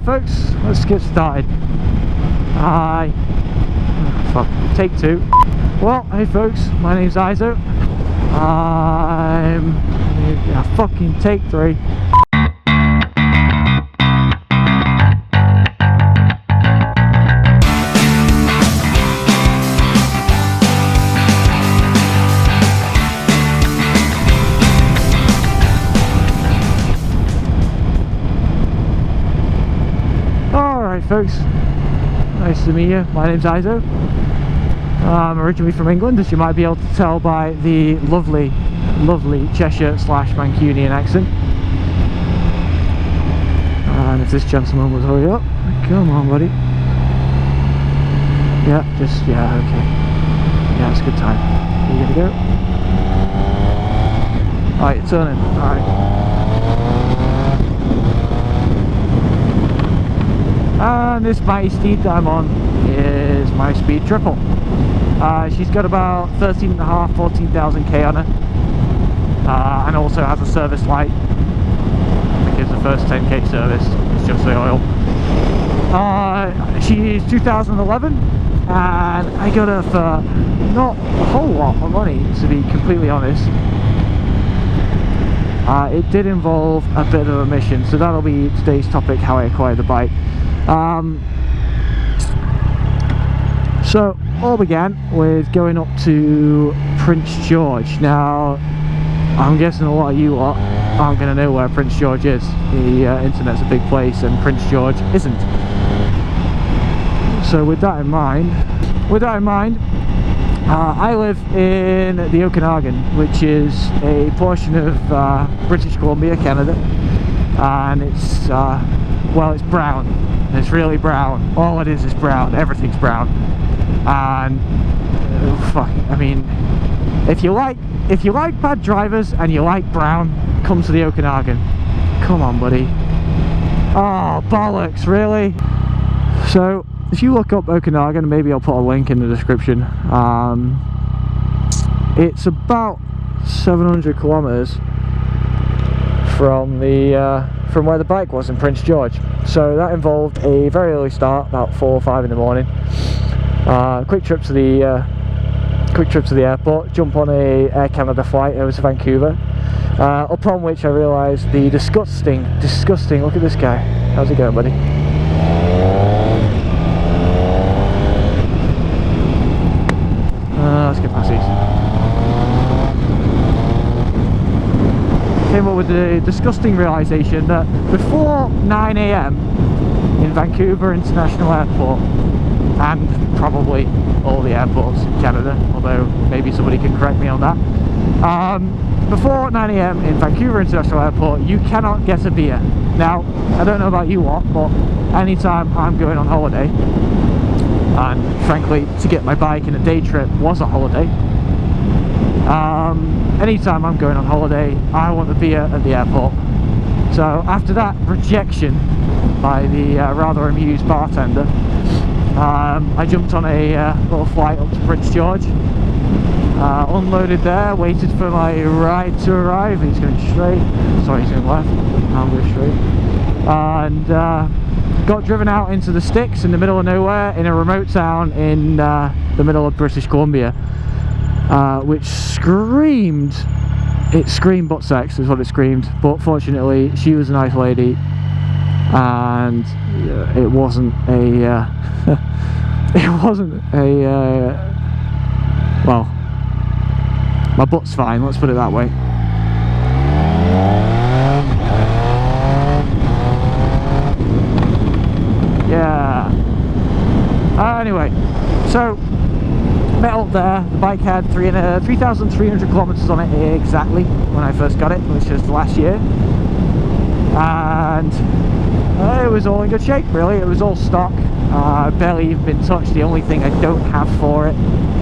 folks, let's get started. Hi. Fuck, take two. Well, hey folks, my name's Izo. Fucking take three. Folks, nice to meet you. My name's Izo. I'm originally from England, as you might be able to tell by the lovely Cheshire / Mancunian accent. And if this gentleman would hurry up, come on, buddy. Yeah, okay. Yeah, it's a good time. You gonna go? Alright, you're turning. Alright. And this mighty steed that I'm on is my Speed Triple. She's got about 14,000 K on her, and also has a service light because the first 10K service is just the oil. She's 2011, and I got her for not a whole lot of money, to be completely honest. It did involve a bit of a mission, so that'll be today's topic: how I acquired the bike. So all began with going up to Prince George. Now I'm guessing a lot of you lot aren't going to know where Prince George is. The internet's a big place and Prince George isn't. So with that in mind, I live in the Okanagan, which is a portion of British Columbia, Canada, and it's well, it's brown. It's really brown. All it is brown. Everything's brown. And fuck, I mean, if you like bad drivers and you like brown, come to the Okanagan. Come on, buddy. Oh, bollocks, really? So if you look up Okanagan, maybe I'll put a link in the description. It's about 700 kilometers from where the bike was in Prince George. So that involved a very early start, about 4 or 5 in the morning. Quick trip to the airport, jump on a Air Canada flight over to Vancouver. Upon which I realised the disgusting, look at this guy. How's it going, buddy? Let's get past these. Came up with the disgusting realisation that before 9 AM in Vancouver International Airport, and probably all the airports in Canada, although maybe somebody can correct me on that, before 9 AM in Vancouver International Airport you cannot get a beer. Now I don't know about you lot, but anytime I'm going on holiday, and frankly to get my bike in a day trip was a holiday, anytime I'm going on holiday I want a beer at the airport. So after that rejection by the rather amused bartender, I jumped on a little flight up to Prince George, unloaded there, waited for my ride to arrive. He's going straight, sorry, he's going left, I'm going straight, and got driven out into the sticks in the middle of nowhere in a remote town in the middle of British Columbia, which screamed butt sex is what it screamed. But fortunately she was a nice lady, and it wasn't a well, my butt's fine, let's put it that way. Yeah. Anyway, so met up there. The bike had 3,300 kilometers on it exactly when I first got it, which was last year, and it was all in good shape, really. It was all stock, barely even been touched. The only thing I don't have for it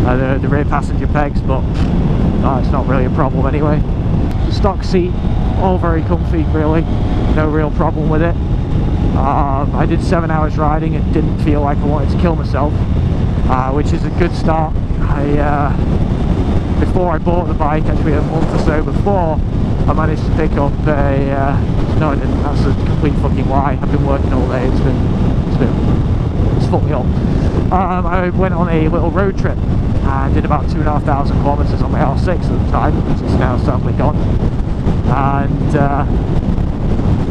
are the rear passenger pegs, but it's not really a problem anyway. Stock seat, all very comfy, really, no real problem with it. I did 7 hours riding and didn't feel like I wanted to kill myself, which is a good start. Before I bought the bike, actually a month or so before, I managed to pick up a no I didn't, that's a complete fucking lie. I've been working all day, it's fucked me up. I went on a little road trip and did about 2,500 kilometers on my R6 at the time, which is now sadly gone. And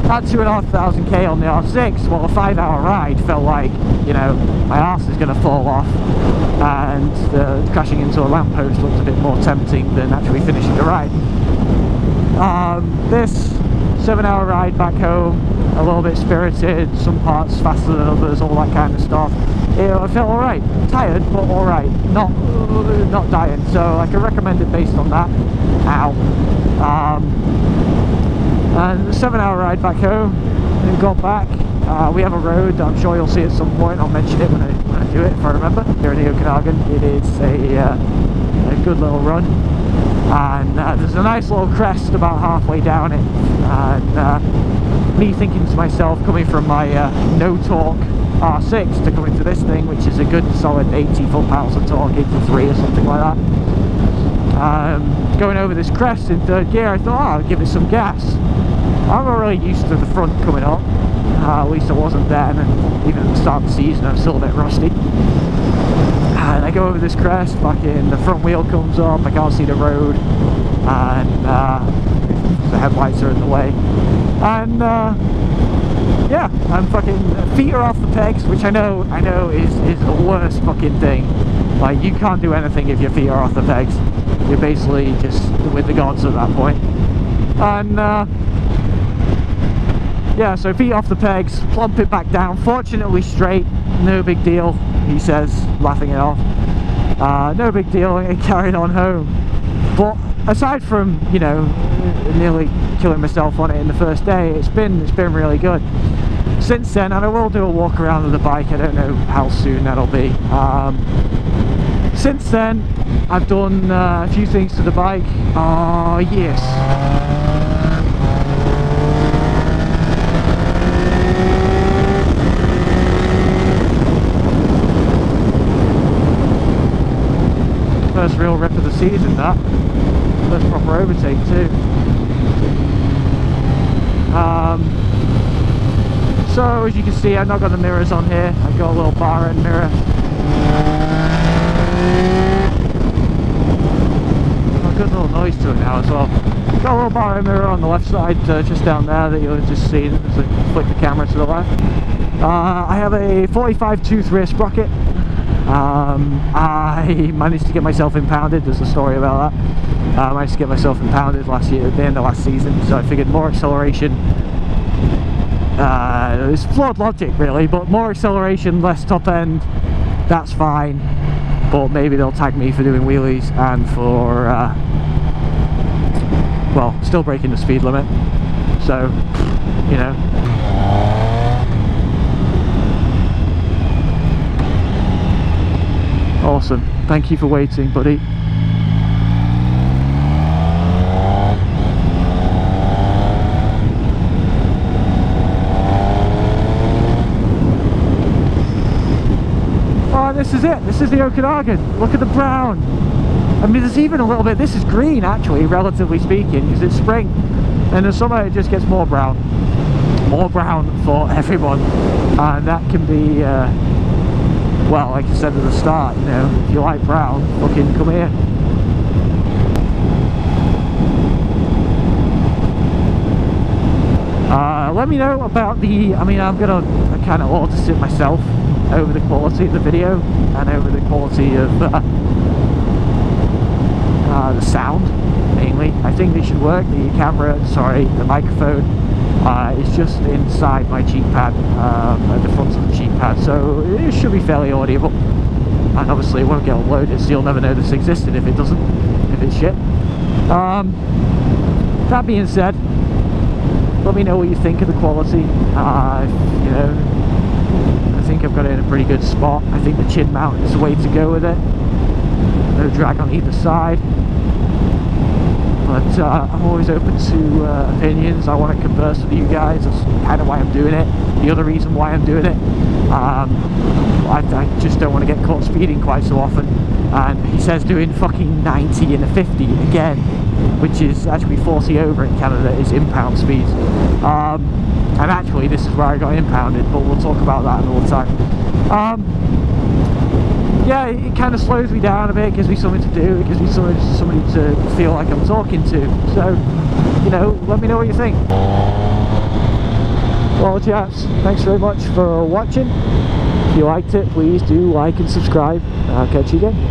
that 2,500 k on the R6, well, a 5-hour ride felt like, you know, my arse is going to fall off, and crashing into a lamppost looked a bit more tempting than actually finishing the ride. This 7-hour ride back home, a little bit spirited, some parts faster than others, all that kind of stuff. I felt alright, tired but alright, not dying, so I can recommend it based on that. And the 7-hour ride back home, and got back. We have a road that I'm sure you'll see at some point. I'll mention it when I do it, if I remember. Here in the Okanagan, it is a good little run, and there's a nice little crest about halfway down it, and me thinking to myself, coming from my no torque R6 to coming to this thing, which is a good solid 80 foot-pounds of torque, 83 or something like that. Going over this crest in third gear, I thought, oh, I'll give it some gas. I'm not really used to the front coming up, at least I wasn't then, and even at the start of the season I'm still a bit rusty. And I go over this crest, fucking the front wheel comes up, I can't see the road, and the headlights are in the way, and yeah, I'm fucking feet are off the pegs, which I know is the worst fucking thing. Like, you can't do anything if your feet are off the pegs. You're basically just with the gods at that point. And yeah, so feet off the pegs, plump it back down, fortunately straight, no big deal, he says, laughing it off. No big deal, and carried on home. But aside from, you know, nearly killing myself on it in the first day, it's been really good. Since then, and I will do a walk around with the bike, I don't know how soon that'll be. Since then, I've done a few things to the bike. Oh, yes. First real rip of the season, that. First proper overtake too. So as you can see, I've not got the mirrors on here. I've got a little bar end mirror. Got a good little noise to it now as well. Got a little bar end mirror on the left side, just down there, that you'll just see as I flick the camera to the left. I have a 45 tooth rear sprocket. I managed to get myself impounded. There's a story about that. I managed to get myself impounded last year, at the end of last season, so I figured more acceleration, it's flawed logic really, but more acceleration, less top end, that's fine. But maybe they'll tag me for doing wheelies and for well, still breaking the speed limit, so you know. Awesome, thank you for waiting, buddy. Oh, this is it, this is the Okanagan. Look at the brown. I mean, there's even a little bit, this is green actually, relatively speaking, because it's spring. And in the summer it just gets more brown. More brown for everyone. And that can be, well, like I said at the start, you know, if you like brown, fucking come here. Let me know about the, I mean, I'm gonna kind of audit it myself over the quality of the video and over the quality of the sound, mainly. I think they should work. The camera, sorry, the microphone is just inside my cheek pad, at the front of the cheek pad, so it should be fairly audible. And obviously it won't get uploaded, so you'll never know this existed if it doesn't, if it's shit. That being said, let me know what you think of the quality. You know, I think I've got it in a pretty good spot. I think the chin mount is the way to go with it. No drag on either side. but I'm always open to opinions. I want to converse with you guys. That's kind of why I'm doing it. The other reason why I'm doing it, I just don't want to get caught speeding quite so often. And he says doing fucking 90 and a 50 again, which is actually 40 over in Canada, is impound speeds. And actually this is where I got impounded, but we'll talk about that another time. Yeah, it kind of slows me down a bit, gives me something to do, it gives me somebody to feel like I'm talking to. So, you know, let me know what you think. Well, chaps, thanks very much for watching. If you liked it, please do like and subscribe. I'll catch you again.